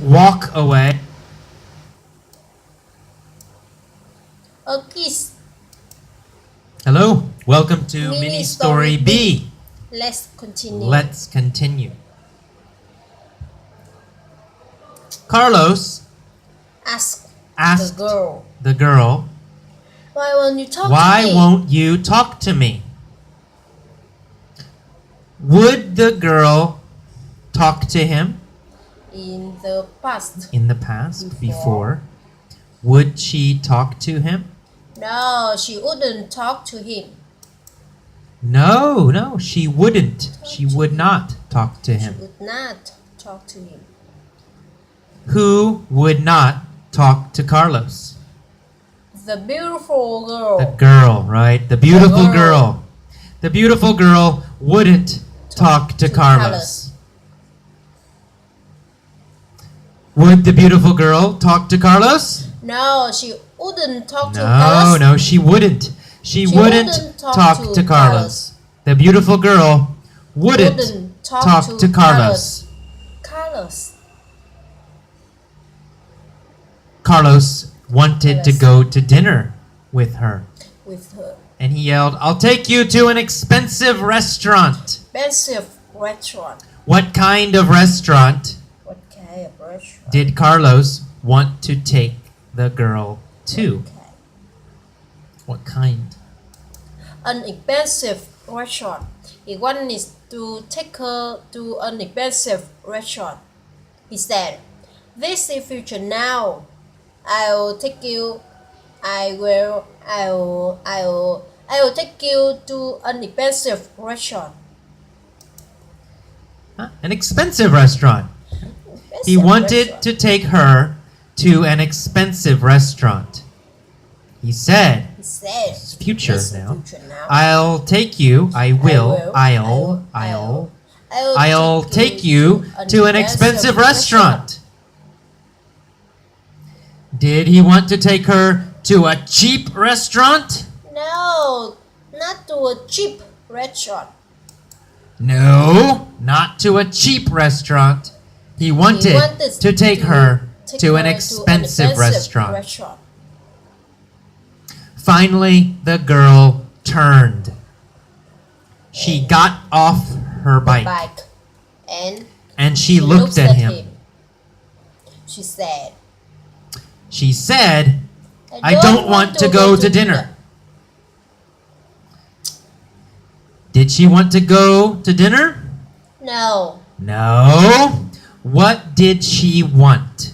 walk away. A kiss. Hello, welcome to Mini Story B. Let's continue. Let's continue. Carlos asked asked the girl, why Why won't you talk to me? Would the girl talk to him in the past? in the past, before? Would she talk to him? No, she wouldn't talk to him. No, she wouldn't. She would not talk to She him. would not talk to him. Who would not talk to Carlos? The beautiful girl. The girl, right? The beautiful The girl. girl. The beautiful girl wouldn't talk to Carlos. Would the beautiful girl talk to Carlos? No, she wouldn't talk to Carlos. No, she wouldn't. She wouldn't talk to Carlos. The beautiful girl wouldn't talk to Carlos. Carlos wanted to go to dinner with her. And he yelled, "I'll take you to an expensive restaurant." Expensive restaurant. What kind of restaurant What kind of restaurant? did Carlos want to take the girl to? Okay. What kind? An expensive restaurant. He wanted to take her to an expensive restaurant. He said, "This is future now. I'll take you. I will take you to an expensive restaurant." An expensive restaurant. He wanted to take her to an expensive restaurant. He said, it's future this is now. future now. I'll take you. I'll take you to an expensive restaurant. Did he want to take her to a cheap restaurant? No, not to a cheap restaurant. No, not to a cheap restaurant. He wanted to take her to an expensive restaurant. Finally, the girl turned. She got off her bike and she looked at him. She said, "I don't want to go to dinner." Did she want to go to dinner? No. No. What did she want?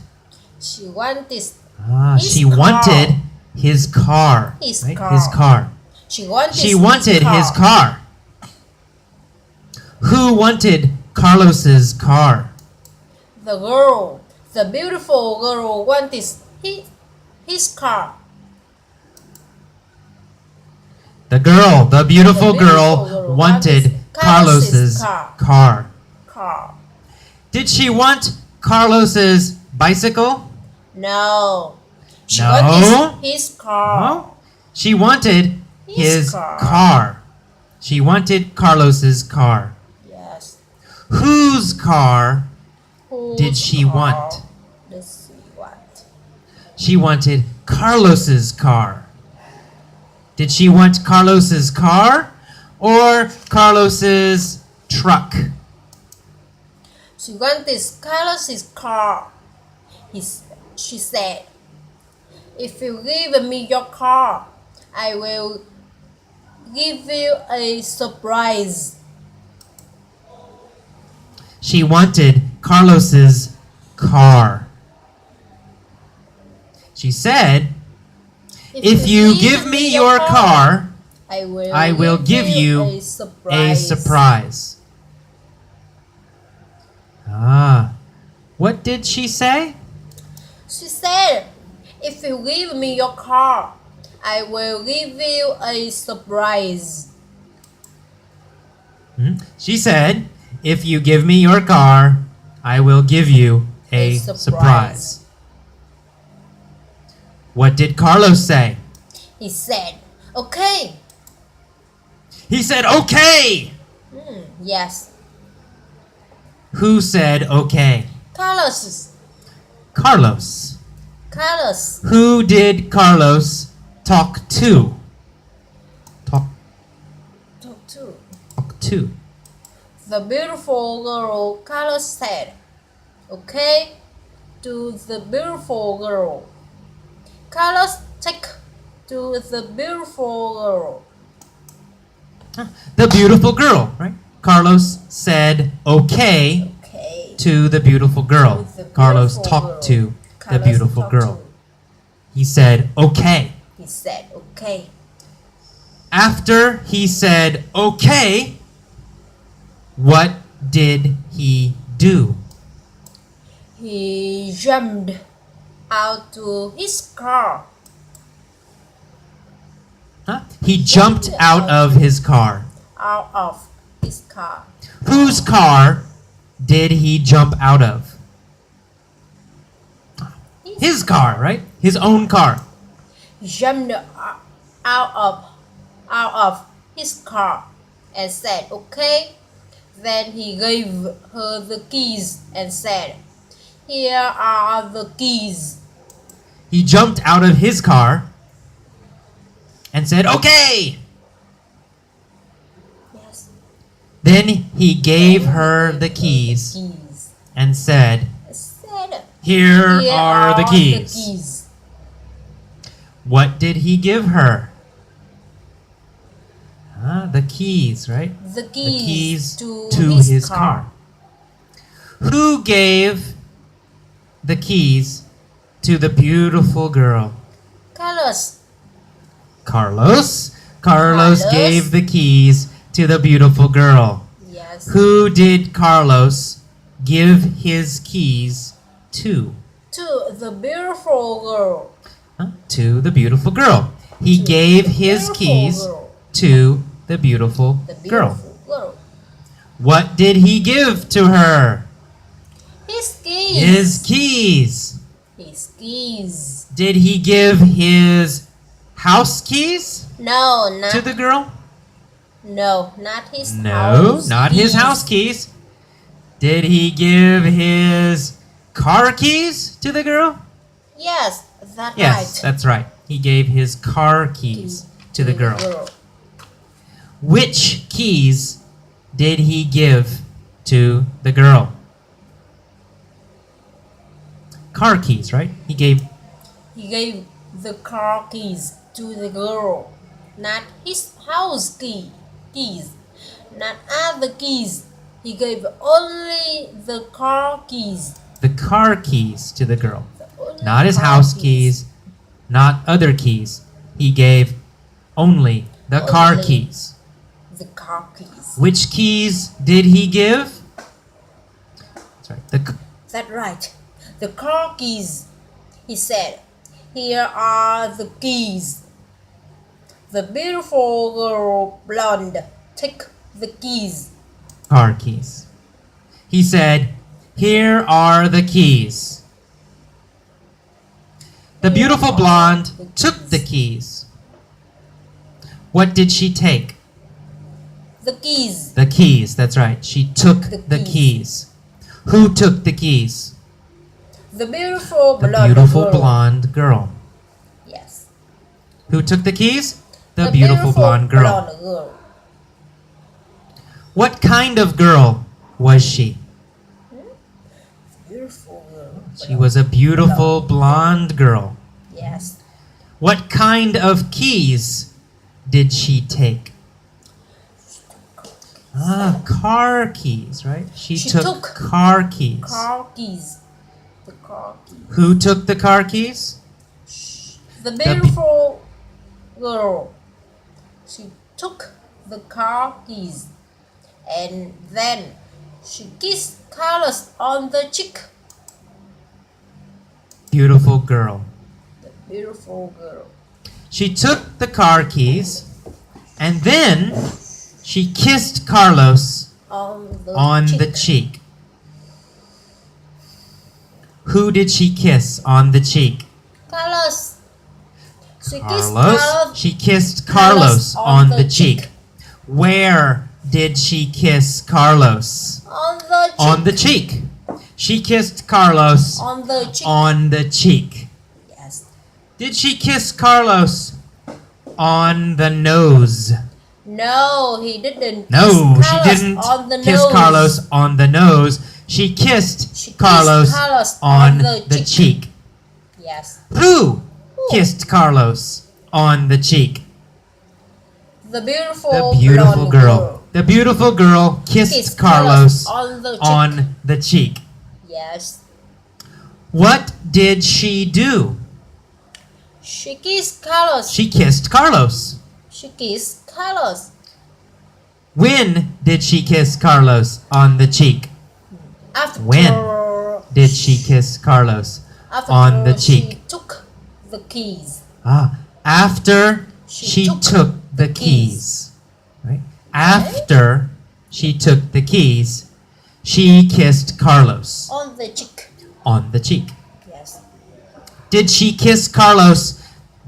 She wanted She wanted his car. His right? car. His car. She wanted his car. Who wanted Carlos's car? The girl. The beautiful girl wanted his car. The beautiful girl wanted Carlos's car. Did she want Carlos's bicycle? No. She No. wanted his car. No. She wanted his car. car. She wanted Carlos's car. Yes. Whose car Whose did she car want? Does she want? She wanted Carlos's car. Did she want Carlos's car or Carlos's truck? She wanted Carlos's car. She said, "If you give me your car, I will give you a surprise." She wanted Carlos's car. She said, "If you give me your car, I will give you a surprise." What did she say? She said, "If you give me your car, I will give you a surprise." She said, "If you give me your car, I will give you a surprise." What did Carlos say? He said, "Okay." He said, "Okay." Yes. Who said okay? Carlos. Carlos. Carlos. Who did Carlos talk to? Talk to. The beautiful girl, Carlos said. Okay, to the beautiful girl. Carlos take to the beautiful girl. The beautiful girl, right? Carlos said okay, Okay. to the beautiful girl. To the Carlos beautiful talked girl. to the Carlos beautiful talked girl. to. He said okay. He said okay. After he said okay, what did he do? He jumped out to his car. Huh? He jumped out of his car. Out of his car. Whose car did he jump out of? His car, right? His own car. He jumped out of his car and said okay. Then he gave her the keys and said, "Here are the keys." He jumped out of his car and said, okay. Yes. Then he gave her the keys Keys. and said, Said, here "Here are the keys. keys." What did he give her? The keys, right? The The keys, keys to his car. Who gave the keys to the beautiful girl? Carlos. Carlos Carlos. gave the keys to the beautiful girl. Yes. Who did Carlos give his keys to? To the beautiful girl. To the beautiful girl. He To gave the his beautiful keys girl. to the beautiful The girl. beautiful girl. What did he give to her? His keys. His keys. His keys. Did he give his house keys No, not to the girl? No, not his No, house not his house keys. Did he give his car keys to the girl? Yes, that's Yes, right. that's right. He gave his car keys to the girl. Which keys did he give to the girl? Car keys, right? He gave He gave the car keys to the girl, not his house keys, not other keys. He gave only the car keys. the car keys to the girl. Only Not his car house keys, not other keys. He gave only the car Only. keys. The car keys. Which keys did he give? Sorry, That's right. The car keys. He said, "Here are the keys." The beautiful girl, blonde, took the keys. car keys. He said, here are the keys. The beautiful blonde took the keys. What did she take? The keys. The keys, that's right. She took The the keys. keys. Who took the keys? The beautiful The blonde beautiful girl. blonde girl. Yes. Who took the keys? The beautiful blonde girl. blonde girl. What kind of girl was she? Beautiful girl. She was a beautiful blonde girl. Yes. What kind of keys did she take? Car keys, right? She took car keys. Car keys. The car keys. Who took the car keys? The beautiful girl. She took the car keys. And then she kissed Carlos on the cheek. Beautiful girl. The beautiful girl. She took the car keys and then she kissed Carlos On the cheek. Who did she kiss on the cheek? Carlos. She kissed Carlos on the cheek. Where did she kiss Carlos? On the cheek. On the cheek. She kissed Carlos On the cheek. on the cheek. Yes. Did she kiss Carlos on the nose? No, he didn't. No, kiss she Carlos didn't on the kiss nose. Carlos on the nose. She kissed She kissed Carlos Carlos on the cheek. Yes. Who kissed Carlos on the cheek? The beautiful, The beautiful blonde girl. The beautiful girl kissed Carlos on the cheek. on the cheek. Yes. What did she do? She kissed Carlos. She kissed Carlos. She kissed Carlos. When did she kiss Carlos on the cheek? After When did she kiss Carlos after on the she cheek? took the keys. After she took the keys. Right? After she took the keys, she kissed Carlos On the cheek. on the cheek. Yes. Did she kiss Carlos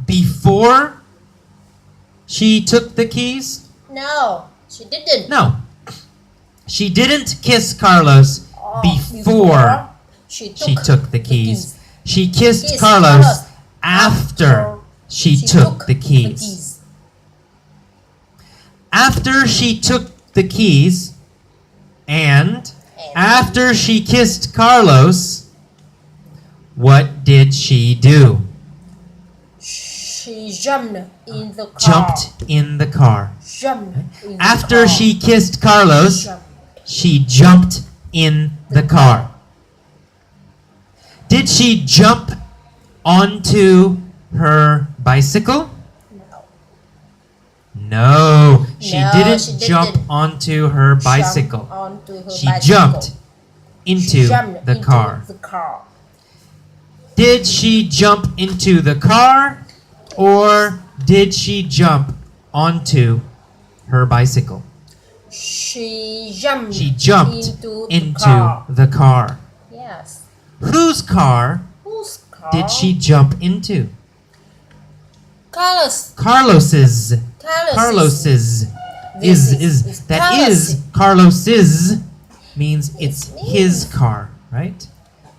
before she took the keys? No, she didn't. No. She didn't kiss Carlos before she she took the keys. She kissed Kissed Carlos Carlos after she took the keys. After she took the keys and after she kissed Carlos, what did she do? She jumped in the car. Jumped in the car. Jumped in the After car. she kissed Carlos, Jumped. she jumped in the car. Did she jump onto her bicycle? No, she No, didn't she jump didn't. onto her bicycle. Jumped onto her She bicycle. jumped into She jumped the into car. the car. Did she jump into the car or did she jump onto her bicycle? She jumped. She jumped into the car. Yes. Whose car Whose car? did she jump into? Carlos. Carlos's. Carlos's. Carlos's means it's his car, right?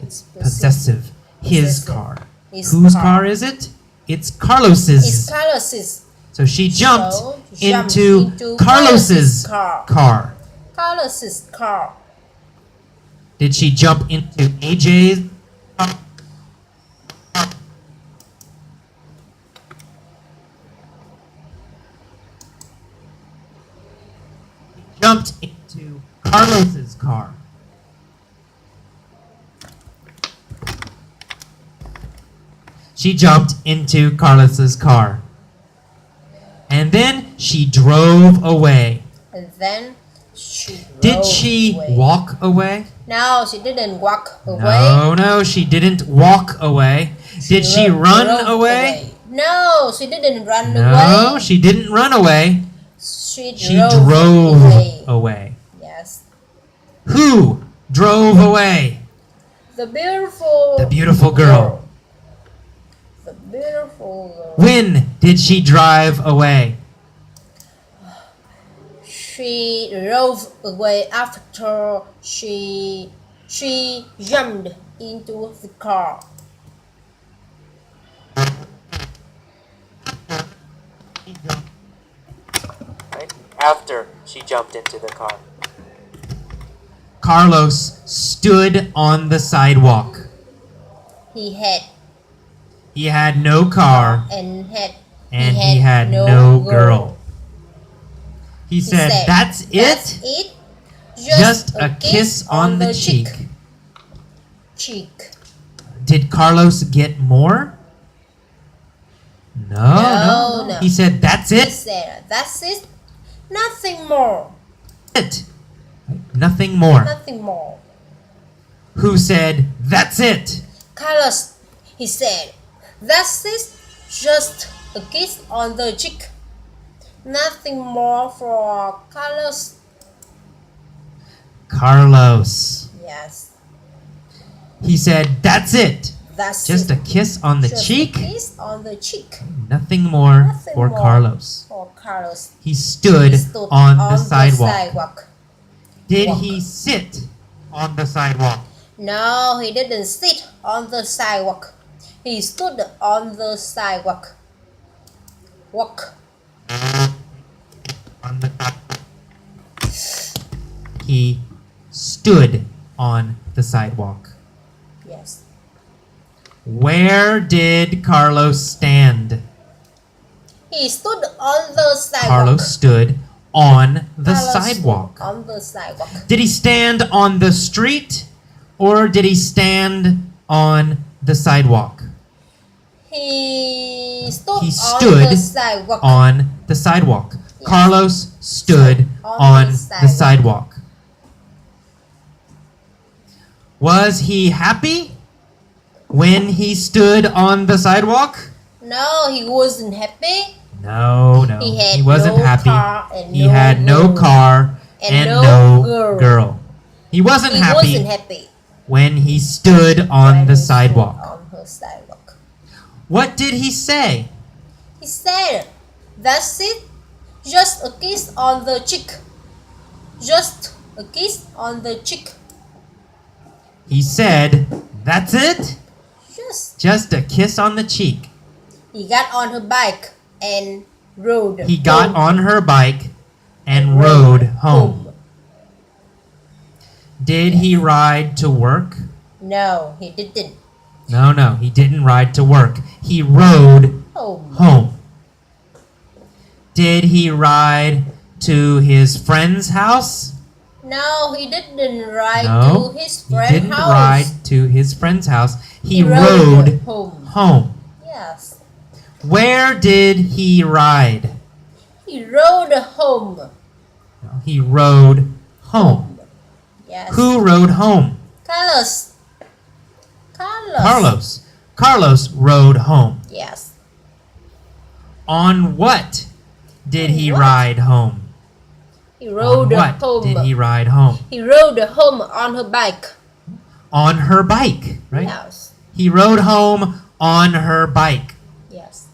It's possessive. His car. Whose car is it? It's Carlos's. It's Carlos's. So she jumped So, she jumped into into Carlos's car. car. Carlos's car. Did she jump into AJ's car? Jumped into Carlos's car. She jumped into Carlos's car. And then she drove away. And then she Did drove she away. walk away? No, she didn't walk away. No, she didn't walk away. Did she run drove away? No, she didn't run No, away. she didn't run away. She She drove drove away. Yes. Who drove away? The beautiful girl. The beautiful girl. When did she drive away? She drove away after she jumped into the car. After she jumped into the car. Carlos stood on the sidewalk. He had no car and he had no girl. He said, "That's That's it? it. Just a kiss on the cheek." Cheek. Did Carlos get more? No. No. He said, "That's He it? said, "That's it. Nothing more. It. Nothing more." Nothing more." Who said, "That's it"? Carlos, he said, "That's it. Just a kiss on the cheek." Nothing more for Carlos. Carlos. Yes. He said, "That's it. That's Just it. a kiss on the Just cheek." a kiss on the cheek. Nothing more Nothing for more Carlos. For Carlos. He stood He stood on the sidewalk. sidewalk. Did Walk. he sit on the sidewalk? No, he didn't sit on the sidewalk. He stood on the sidewalk. Walk. He stood on the sidewalk. Yes. Where did Carlos stand? He stood on the sidewalk. Carlos stood on the Carlos sidewalk. stood on the sidewalk. Did he stand on the street or did he stand on the sidewalk? He stood He on stood the sidewalk. on the sidewalk. Yes. Carlos stood on the sidewalk. Was he happy when he stood on the sidewalk? No, he wasn't happy. No. He wasn't no happy. car and He no had no girl. car and no girl. He wasn't He happy wasn't happy when he stood on when the he stood sidewalk. on her sidewalk. What did he say? He said, "That's it. Just a kiss on the cheek. Just a kiss on the cheek. He said, "That's it? Just." A kiss on the cheek." He got on her bike and rode. He got home. on her bike and rode home. Did he ride to work? No, he didn't. No, he didn't ride to work. He rode home. Did he ride to his friend's house? No, he didn't ride No, to his he friend's didn't house. ride to his friend's house. He rode rode home. Yes. Where did he ride? He rode home. No, he rode home. Yes. Who rode home? Carlos. Carlos rode home. Yes. On what did he What? ride home? He rode On what home. did he ride home? He rode home on her bike. On her bike, right? Yes. He rode home on her bike. Yes.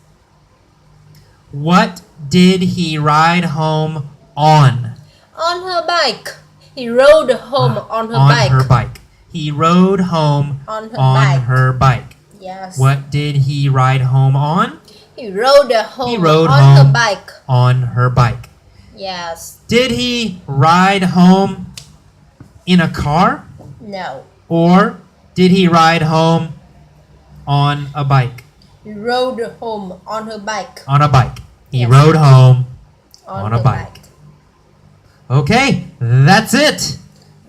What did he ride home on? On her bike. He rode home on her bike. Her bike. He rode home On her on bike. her bike. Yes. What did he ride home on? He rode home He rode on home her bike. On her bike. Yes. Did he ride home in a car? No. Or did he ride home on a bike? He rode home on her bike. On a bike. He Yes. rode home on her a bike. Okay, that's it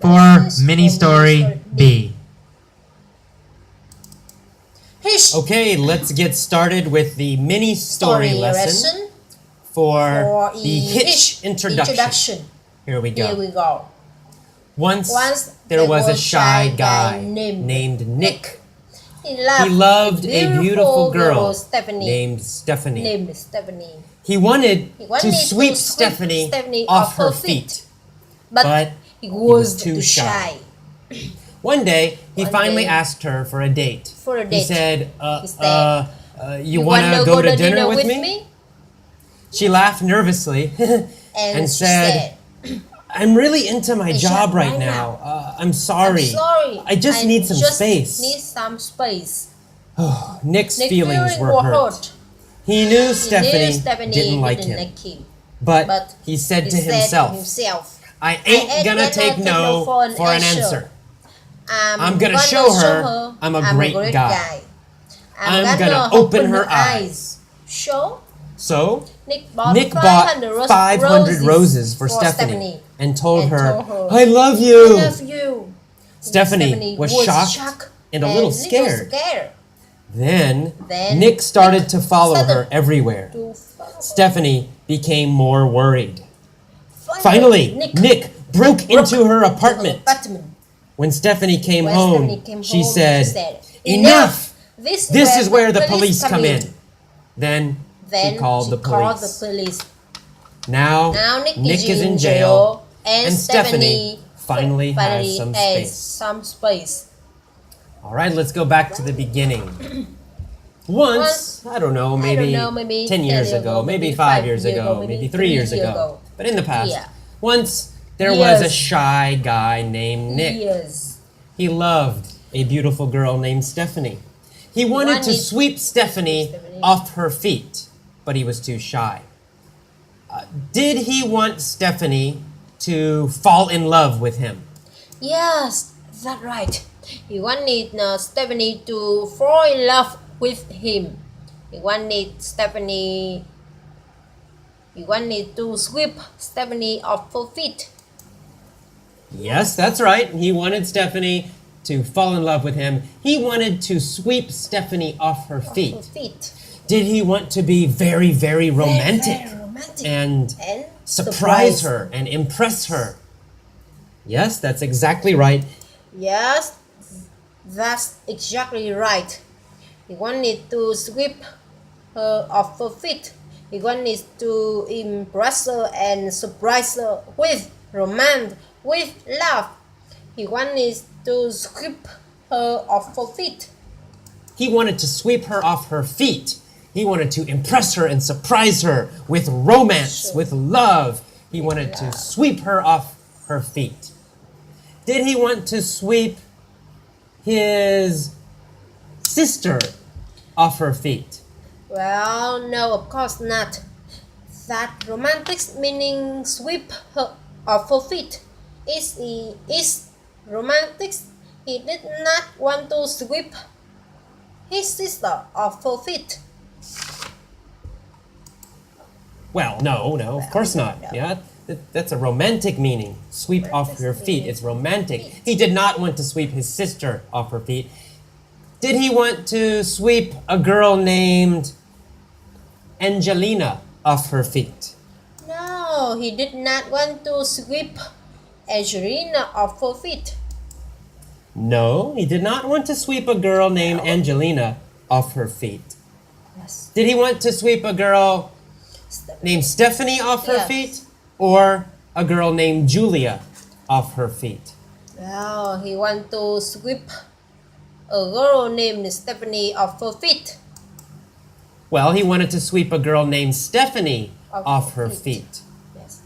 for That's it mini for story mini story B. Hitch. Okay, let's get started with the mini story lesson for the hitch introduction. Here we Here go. we go. Once there was a shy guy named Nick. He He loved a beautiful girl Stephanie. named Stephanie. Named Stephanie. He wanted He to wanted sweep to Stephanie Stephanie off her feet. But he was too too shy. shy. One day, he One finally day. asked her for a date. For a He date. said, He said, you want to go to dinner with me? me? She laughed nervously And she said, I'm really into my job right now. I'm sorry. I'm sorry. I just need some space. Need some space. Nick's Nick's feelings were hurt. He knew Stephanie didn't like him. But he said to himself, I ain't gonna take no for an answer. I'm gonna show her I'm a great guy. I'm gonna open her eyes. So Nick bought 500 roses for Stephanie and told her, I love you. I love you. Stephanie was shocked and a little scared. Then Nick started to follow her everywhere. Stephanie became more worried. Finally, Nick broke into her apartment. When Stephanie came home, she said, Enough! This is where the police come in. Then she called the police. Now Nick is in jail and Stephanie finally has some space. Alright, let's go back to the beginning. Once, I don't know, maybe 10 years ago, maybe 5 years ago, maybe 3 years ago, but in the past, once there was a shy guy named Nick. He loved a beautiful girl named Stephanie. He wanted to sweep Stephanie off her feet, but he was too shy. Did he want Stephanie to fall in love with him? Yes, that's right. He wanted Stephanie to fall in love with him. He wanted to sweep Stephanie off her feet. Yes, that's right. He wanted Stephanie to fall in love with him. He wanted to sweep Stephanie off her feet. Did he want to be very, very romantic, and surprise her and impress her? Yes, that's exactly right. Yes, that's exactly right. He wanted to sweep her off her feet. He wanted to impress her and surprise her with romance, with love. He wanted to sweep her off her feet. He wanted to sweep her off her feet. He wanted to impress her and surprise her with romance, with love. He wanted to sweep her off her feet. Did he want to sweep his sister off her feet? Well, no, of course not. That romantic meaning sweep her off her feet is romantic. He did not want to sweep his sister off her feet. Well, no, of course not. No. Yeah, that's a romantic meaning. Sweep off her feet. It's romantic. He did not want to sweep his sister off her feet. Did he want to sweep a girl named Angelina off her feet? No, he did not want to sweep Angelina off her feet. No, he did not want to sweep a girl named Angelina off her feet. Yes. Did he want to sweep a girl named Stephanie off her feet? Or a girl named Julia off her feet? No, he want to sweep a girl named Stephanie off her feet. Well, he wanted to sweep a girl named Stephanie off her feet. Yes.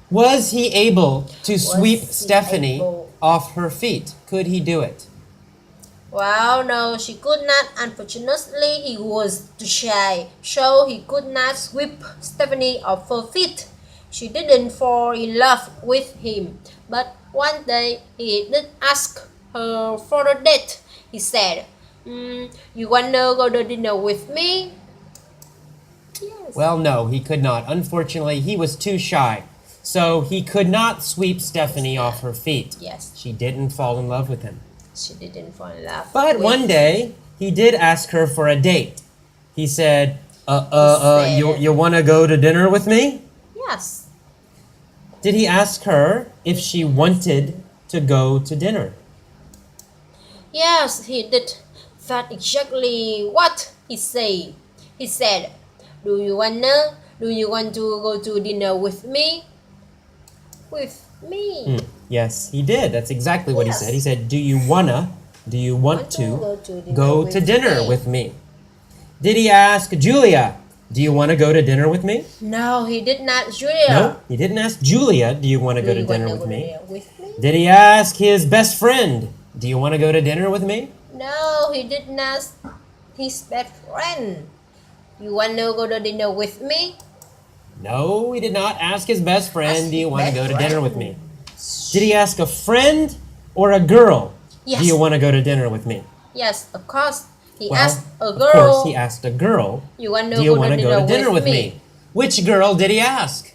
Was he able to sweep Stephanie off her feet? Could he do it? Well, no, she could not. Unfortunately, he was too shy, so he could not sweep Stephanie off her feet. She didn't fall in love with him, but one day he did ask her for a date. He said, you wanna go to dinner with me? Yes. Well, no, he could not. Unfortunately, he was too shy, so he could not sweep Stephanie off her feet. Yes. She didn't fall in love with him. She didn't fall in love. But one day, he did ask her for a date. He said, you want to go to dinner with me? Yes. Did he ask her if she wanted to go to dinner? Yes, he did. That's exactly what he said. He said, do you want to go to dinner with me? With me. Yes, he did. That's exactly what he said. He said, do you want to go to dinner with me? Did he ask Julia, do you want to go to dinner with me? No, he did not. Julia. No, he didn't ask Julia, do you want to go to dinner with me? Did he ask his best friend, do you want to go to dinner with me? No, he didn't ask his best friend. You want to go to dinner with me? No, he did not ask his best friend, do you want to go to dinner with me? Did he ask a friend or a girl? Yes. Do you want to go to dinner with me? Yes, of course. He Well, asked a girl. Of course, he asked a girl. Do you want to go to dinner with me? Which girl did he ask?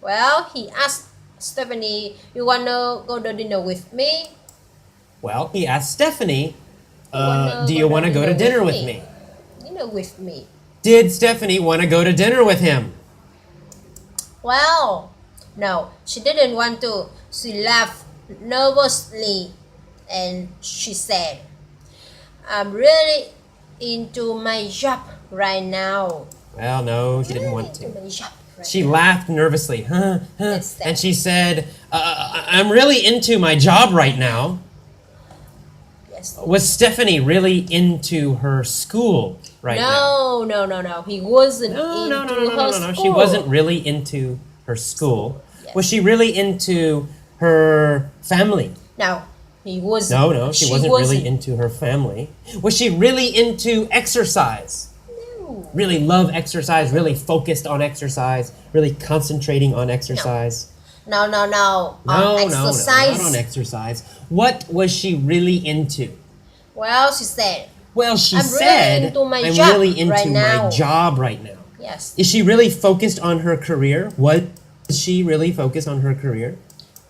Well, he asked Stephanie, you want to go to dinner with me? Well, he asked Stephanie, do you want to go to dinner with me? Dinner with me. Did Stephanie want to go to dinner with him? Well, no, she didn't want to. She laughed nervously and she said, I'm really into my job right now. Well, no, she didn't want to. She now. laughed nervously, and she said, I'm really into my job right now. Yes. Was Stephanie really into her school right now? No. He wasn't into her school. She wasn't really into her school. Yes. Was she really into her family? No, he wasn't. No, she wasn't really into her family. Was she really into exercise? No. Really love exercise, really focused on exercise, really concentrating on exercise? No. No, Exercise. not on exercise. What was she really into? Well, she said, She I'm said, really into my I'm job really into right my now." job right now. Yes. Is she really focused on her career? Was she really focused on her career?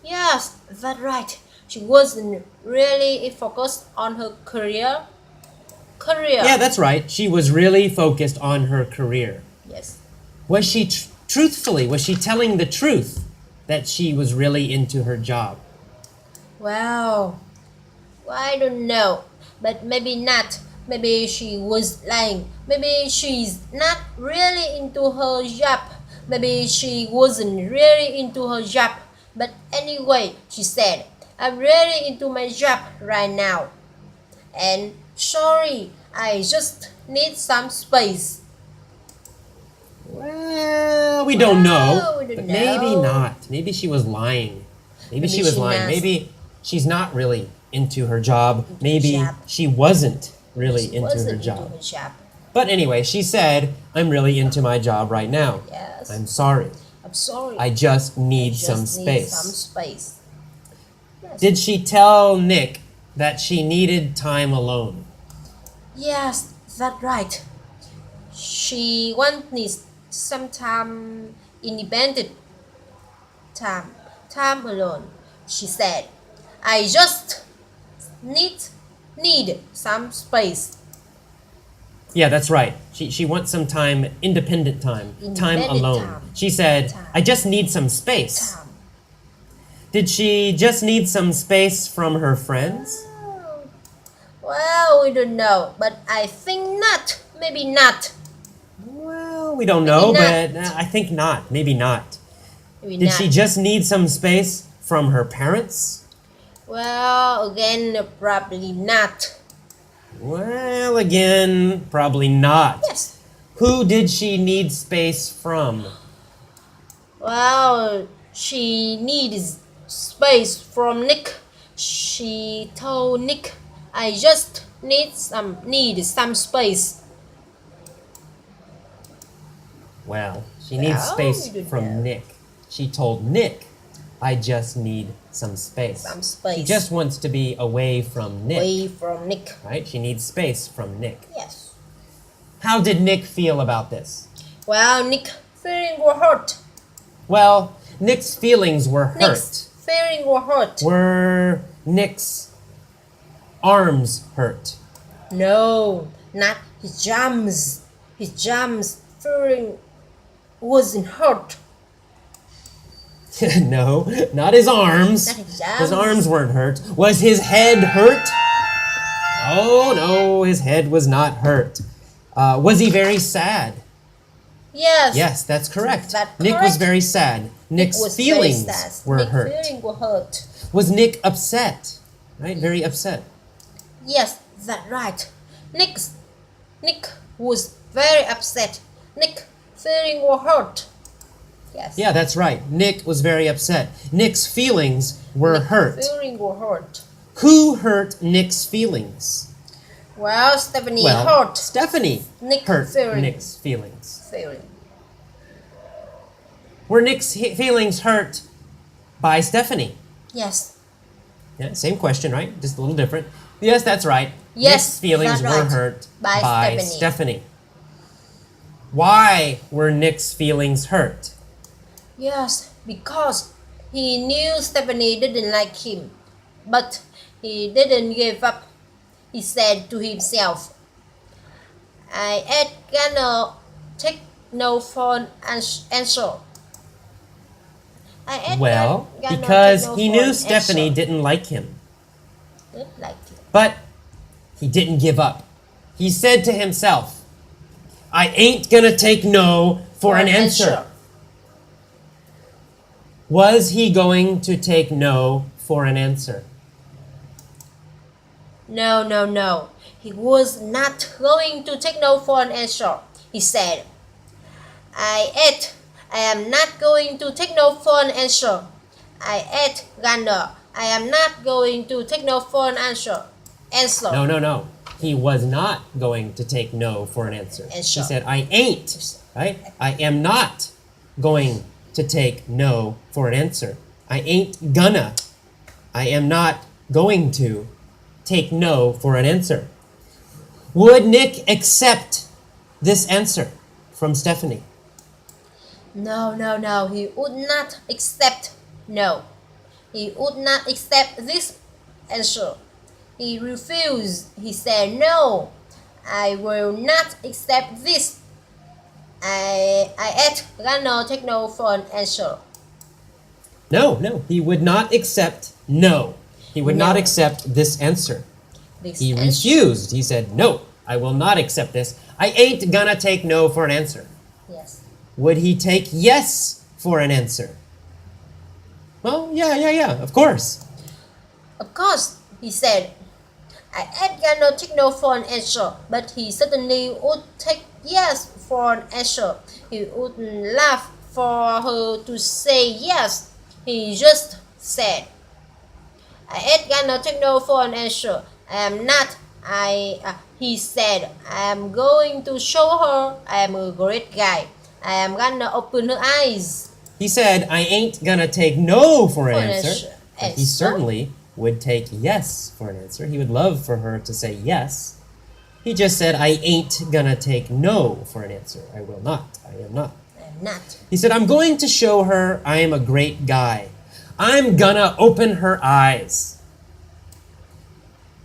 Yes, that's right. She wasn't really focused on her career. Yeah, that's right. She was really focused on her career. Yes. Was she was she telling the truth that she was really into her job? Well, I don't know, but maybe not. Maybe she was lying. Maybe she's not really into her job. Maybe she wasn't really into her job. But anyway, she said, I'm really into my job right now. And sorry, I just need some space. Well, we don't know. we don't But know. maybe not. Maybe she was lying. Maybe she was she lying. not. Maybe she's not really into her job. Maybe job. she wasn't really She into wasn't her into job. her job. But anyway, she said, I'm really into my job right now. Yes. I'm sorry. I'm sorry. I just need just some need space. some space. Yes. Did she tell Nick that she needed time alone? Yes, that's right. She wanted some time independent time alone. She said, I just need some space. Yeah, that's right. She wants some time, independent time alone. time. She said, Time. I just need some space. Time. Did she just need some space from her friends? Well, we don't know, but I think not. Maybe not. Well, we don't know, Maybe but I think not. Maybe not. Maybe Did not. she just need some space from her parents? Well, again, probably not. Well, again, probably not. Yes. Who did she need space from? Well, she needs space from Nick. She told Nick, I just need some space. Well, she needs Well, space we don't from know. Nick. She told Nick, I just need some space. Some space. She just wants to be away from Nick. Away from Nick. Right? She needs space from Nick. Yes. How did Nick feel about this? Well, Nick feeling were hurt. Well, Nick's feelings were hurt. Nick's feeling were hurt. Were Nick's arms hurt? No, not his jams. His jams feeling wasn't hurt. No, not his arms. Not his arms. His arms weren't hurt. Was his head hurt? Oh, no, his head was not hurt. Was he very sad? Yes. Yes, that's correct. That's Nick was correct. very sad. Nick's was feelings very sad. were Nick hurt. feeling were hurt. Was Nick upset? Right? Very upset. Yes, that's right. Nick was very upset. Nick feeling were hurt. Yes. Yeah, that's right. Nick was very upset. Nick's feelings were hurt. Feeling were hurt. Who hurt Nick's feelings? Well, Stephanie Well, hurt. Stephanie Nick hurt feeling. Nick's feelings. Feeling. Were Nick's feelings hurt by Stephanie? Yes. Yeah, same question, right? Just a little different. Yes, that's right. Yes, Nick's feelings that's were right. hurt By by Stephanie. Why were Nick's feelings hurt? Yes, because he knew Stephanie didn't like him, but he didn't give up. He said to himself, I ain't gonna take no phone answer. I ain't Well, gonna because take no he phone knew Stephanie answer. didn't like him. Didn't like him. But he didn't give up. He said to himself, I ain't gonna take no for an answer. Was he going to take no for an answer? No. He was not going to take no for an answer. He said, I am not going to take no for an answer. I I am not going to take no for an answer. No. He was not going to take no for an answer. He said, I ain't, right? I am not going to take no for an answer. I ain't gonna. I am not going to take no for an answer. Would Nick accept this answer from Stephanie? No. He would not accept no. He would not accept this answer. He refused. He said, no, I will not accept this. I ain't gonna take no for an answer. No, he would not accept no. He would not accept this answer. He refused. He said, no, I will not accept this. I ain't gonna take no for an answer. Yes. Would he take yes for an answer? Well, yeah, of course. Of course, he said, I ain't gonna take no for an answer, but he certainly would take yes for an answer. He wouldn't laugh for her to say yes. He just said, I ain't gonna take no for an answer. I am not. He said, I am going to show her I am a great guy. I am gonna open her eyes. He said, I ain't gonna take no for an answer. But he certainly would take yes for an answer. He would love for her to say yes. He just said, I ain't gonna take no for an answer. I will not. I am not. He said, I'm going to show her I am a great guy. I'm gonna open her eyes.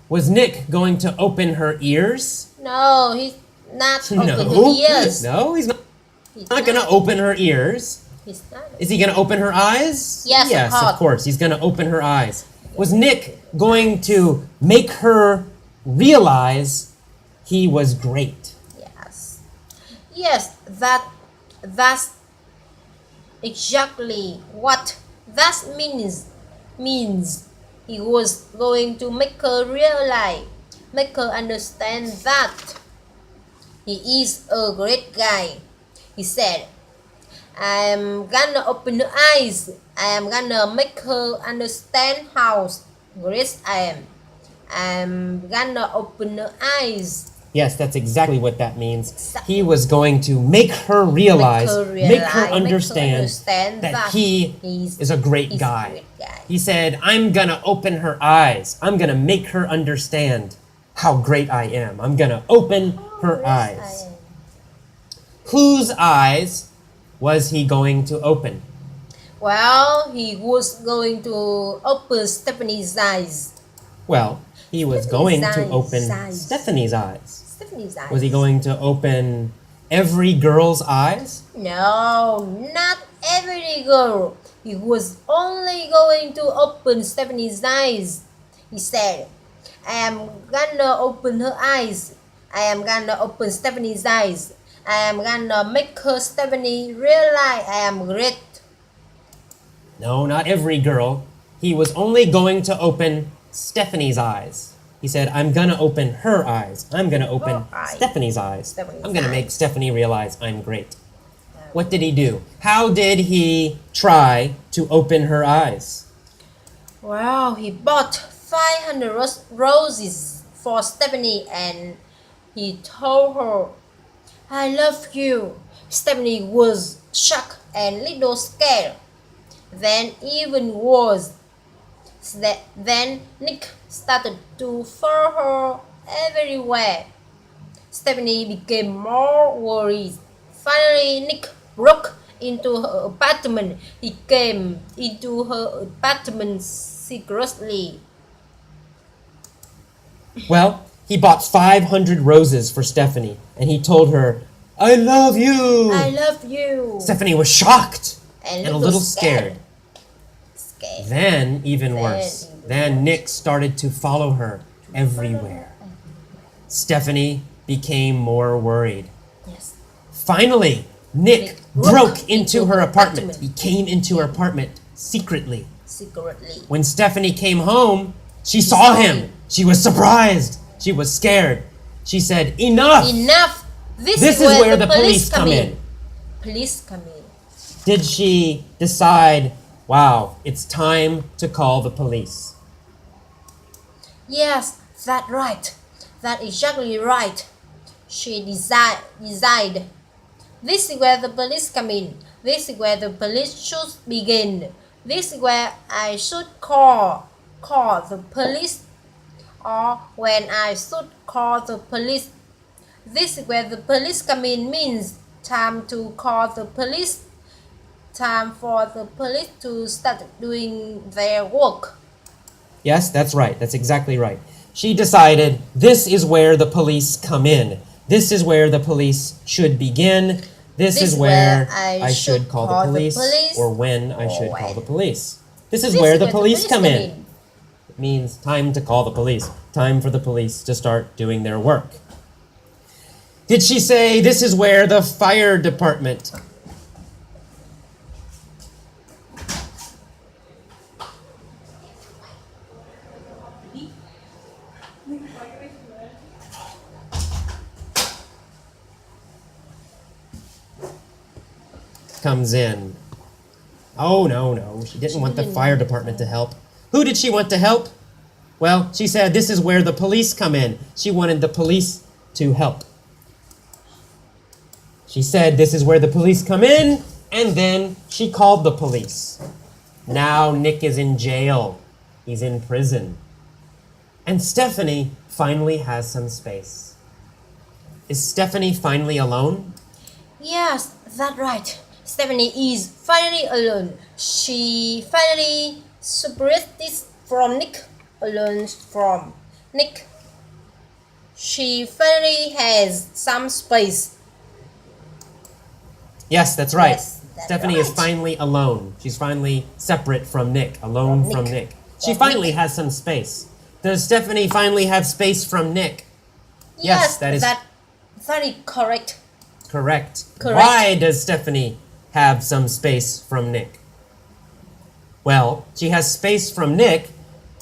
Was Nick going to open her ears? No, he's not open her ears. No, he's not gonna open her ears. He's not. Is he gonna open her eyes? Yes, of course. He's gonna open her eyes. Was Nick going to make her realize he was great? Yes, that's exactly what that means. He was going to make her realize, make her understand that he is a great guy. He said, I'm gonna open her eyes. I am gonna make her understand how great I am. I'm gonna open her eyes. Yes, that's exactly what that means. He was going to make her realize, make her understand that he is a great guy. He said, I'm gonna open her eyes. I'm gonna make her understand how great I am. I'm gonna open her eyes. Whose eyes was he going to open? Well, he was going to open Stephanie's eyes. Well, he was going to open Stephanie's eyes. Was he going to open every girl's eyes? No, not every girl. He was only going to open Stephanie's eyes. He said, I am gonna open her eyes. I am gonna open Stephanie's eyes. I am gonna make her Stephanie realize I am great. No, not every girl. He was only going to open Stephanie's eyes. He said, I'm gonna open her eyes. I'm gonna open Stephanie's eyes. I'm gonna make Stephanie realize I'm great. What did he do? How did he try to open her eyes? Well, he bought 500 roses for Stephanie and he told her, I love you. Stephanie was shocked and little scared. Then even worse, then Nick started to follow her everywhere. Stephanie became more worried. Finally, Nick broke into her apartment. He came into her apartment secretly. Well, he bought 500 roses for Stephanie, and he told her, I love you. I love you. Stephanie was shocked and a little scared. Then, even worse, then Nick started to follow her everywhere. Stephanie became more worried. Finally, Nick broke into her apartment. He came into her apartment secretly. When Stephanie came home, she saw him. She was surprised. She was scared. She said, Enough! Enough! This is where the police come in. Police come in. Did she decide, Wow, it's time to call the police. Yes, that's right. That's exactly right. She decided. This is where the police come in. This is where the police should begin. This is where I should call the police, or when I should call the police. This is where the police come in means time to call the police. Time for the police to start doing their work. Yes, that's right. That's exactly right. She decided this is where the police come in. This is where the police should begin. This is where I should call the police, or when I should call the police. This is where the police come in. It means time to call the police. Time for the police to start doing their work. Did she say this is where the fire department? Comes in. Oh, no. She didn't want the fire department to help. Who did she want to help? Well, she said this is where the police come in. She wanted the police to help. She said this is where the police come in, and then she called the police. Now Nick is in jail. He's in prison. And Stephanie finally has some space. Is Stephanie finally alone? Yes, that's right. Stephanie is finally alone. She finally separated from Nick, alone from Nick. She finally has some space. Yes, that's right. Yes, that's Stephanie right. is finally alone. She's finally separate from Nick, alone from Nick. She finally has some space. Does Stephanie finally have space from Nick? Yes, that is correct. Correct. Correct. Why does Stephanie have some space from Nick? Well, she has space from Nick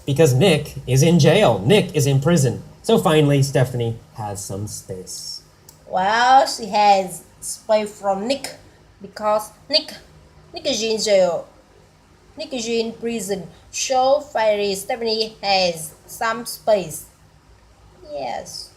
because Nick is in jail. Nick is in prison. So finally, Stephanie has some space. Well, she has space from Nick because Nick is in jail. Nick is in prison. So finally, Stephanie has some space. Yes.